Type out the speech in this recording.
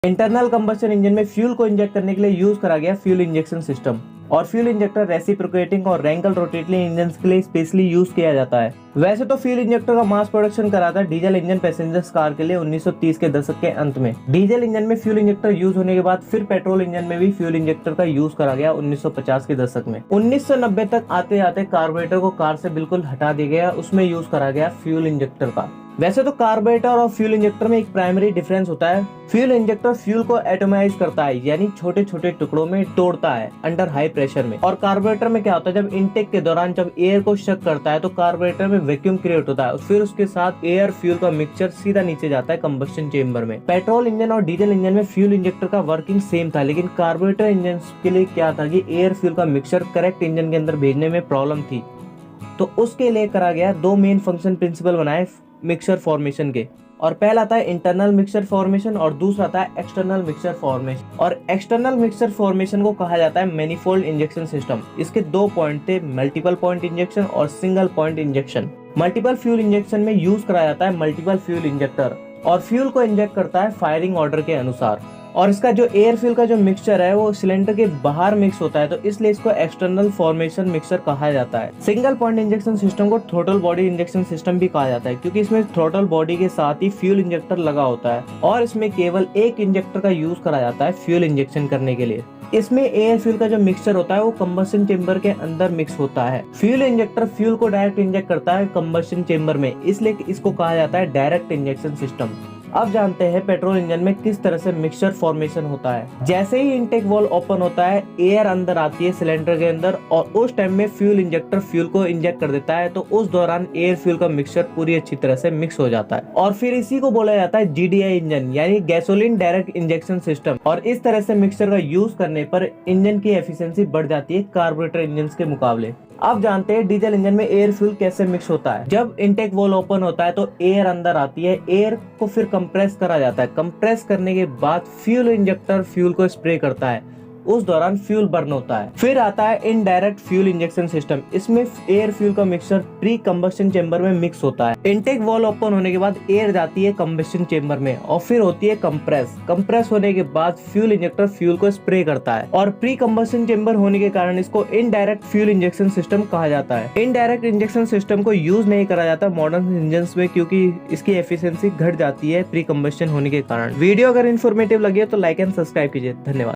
Internal combustion engine में fuel को inject करने के लिए यूज करा गया फ्यूल इंजेक्शन सिस्टम। और फ्यूल इंजेक्टर रेसिप्रोकेटिंग और रैंकल रोटेटली इंजन के लिए स्पेशली यूज किया जाता है। वैसे तो फ्यूल इंजेक्टर का मास प्रोडक्शन करा था डीजल इंजन पैसेंजर्स कार के लिए 1930 के दशक के अंत में। डीजल इंजन में फ्यूल इंजेक्टर यूज होने के बाद फिर पेट्रोल इंजन में भी फ्यूल इंजेक्टर का यूज करा गया 1950 के दशक में। 1990 तक आते आते कार्बोरेटर को कार से बिल्कुल हटा दिया गया, उसमें यूज करा गया फ्यूल इंजेक्टर का। वैसे तो कार्बोरेटर और फ्यूल इंजेक्टर में एक प्राइमरी डिफरेंस होता है। फ्यूल इंजेक्टर फ्यूल को एटोमाइज करता है, यानी छोटे छोटे टुकड़ों में तोड़ता है अंडर हाई प्रेशर में। और कार्बोरेटर में क्या होता है, जब इनटेक के दौरान जब एयर को शक करता है तो कार्बोरेटर में वैक्यूम क्रिएट होता है, फिर उसके साथ एयर फ्यूल का मिक्सचर सीधा नीचे जाता है कंबस्शन चेम्बर में। पेट्रोल इंजन और डीजल इंजन में फ्यूल इंजेक्टर का वर्किंग सेम था, लेकिन कार्बोरेटर इंजन के लिए क्या था कि एयर फ्यूल का मिक्सचर करेक्ट इंजन के अंदर भेजने में प्रॉब्लम थी, तो उसके लिए करा गया दो मेन फंक्शन प्रिंसिपल बनाए मिक्सचर फॉर्मेशन के। और पहला था इंटरनल मिक्सचर फॉर्मेशन और दूसरा था एक्सटर्नल मिक्सचर फॉर्मेशन। और एक्सटर्नल मिक्सचर फॉर्मेशन को कहा जाता है मैनिफोल्ड इंजेक्शन सिस्टम। इसके दो पॉइंट थे, मल्टीपल पॉइंट इंजेक्शन और single point injection. Multiple fuel injection में यूज कराया जाता है मल्टीपल फ्यूल इंजेक्टर और फ्यूल को इंजेक्ट करता है फायरिंग ऑर्डर के अनुसार। और इसका जो एयर फ्यूल का जो मिक्सचर है वो सिलेंडर के बाहर मिक्स होता है, तो इसलिए इसको एक्सटर्नल फॉर्मेशन मिक्सचर कहा जाता है। सिंगल पॉइंट इंजेक्शन सिस्टम को थ्रोटल बॉडी इंजेक्शन सिस्टम भी कहा जाता है, क्योंकि इसमें थ्रोटल बॉडी के साथ ही फ्यूल इंजेक्टर लगा होता है और इसमें केवल एक इंजेक्टर का यूज करा जाता है फ्यूल इंजेक्शन करने के लिए। इसमें एयर फ्यूल का जो मिक्सचर होता है वो कंबस्शन चेम्बर के अंदर मिक्स होता है। फ्यूल इंजेक्टर फ्यूल को डायरेक्ट इंजेक्ट करता है कंबस्शन चेम्बर में, इसलिए इसको कहा जाता है डायरेक्ट इंजेक्शन सिस्टम। अब जानते हैं पेट्रोल इंजन में किस तरह से मिक्सचर फॉर्मेशन होता है। जैसे ही इनटेक वॉल्व ओपन होता है, एयर अंदर आती है सिलेंडर के अंदर और उस टाइम में फ्यूल इंजेक्टर फ्यूल को इंजेक्ट कर देता है, तो उस दौरान एयर फ्यूल का मिक्सचर पूरी अच्छी तरह से मिक्स हो जाता है और फिर इसी को बोला जाता है GDI इंजन, यानी गैसोलीन डायरेक्ट इंजेक्शन सिस्टम। और इस तरह से मिक्सचर का यूज करने पर इंजन की एफिशिएंसी बढ़ जाती है कार्बोरेटर इंजन के मुकाबले। अब जानते हैं डीजल इंजन में एयर फ्यूल कैसे मिक्स होता है। जब इनटेक वॉल्व ओपन होता है तो एयर अंदर आती है, एयर को फिर कंप्रेस करा जाता है। कंप्रेस करने के बाद फ्यूल इंजेक्टर फ्यूल को स्प्रे करता है, उस दौरान फ्यूल बर्न होता है। फिर आता है इनडायरेक्ट फ्यूल इंजेक्शन सिस्टम। इसमें एयर फ्यूल का मिक्सचर प्री कंबस्शन चेम्बर में मिक्स होता है। इनटेक वॉल्व ओपन होने के बाद एयर जाती है कंबस्शन चेम्बर में और फिर होती है कंप्रेस होने के बाद फ्यूल इंजेक्टर फ्यूल को स्प्रे करता है और प्री कंबस्शन चेम्बर होने के कारण इसको इनडायरेक्ट फ्यूल इंजेक्शन सिस्टम कहा जाता है। इनडायरेक्ट इंजेक्शन सिस्टम को यूज नहीं करा जाता मॉडर्न इंजन में, क्योंकि इसकी एफिशिएंसी घट जाती है प्री कंबस्शन होने के कारण। वीडियो अगर इन्फॉर्मेटिव लगी है तो लाइक एंड सब्सक्राइब कीजिए। धन्यवाद।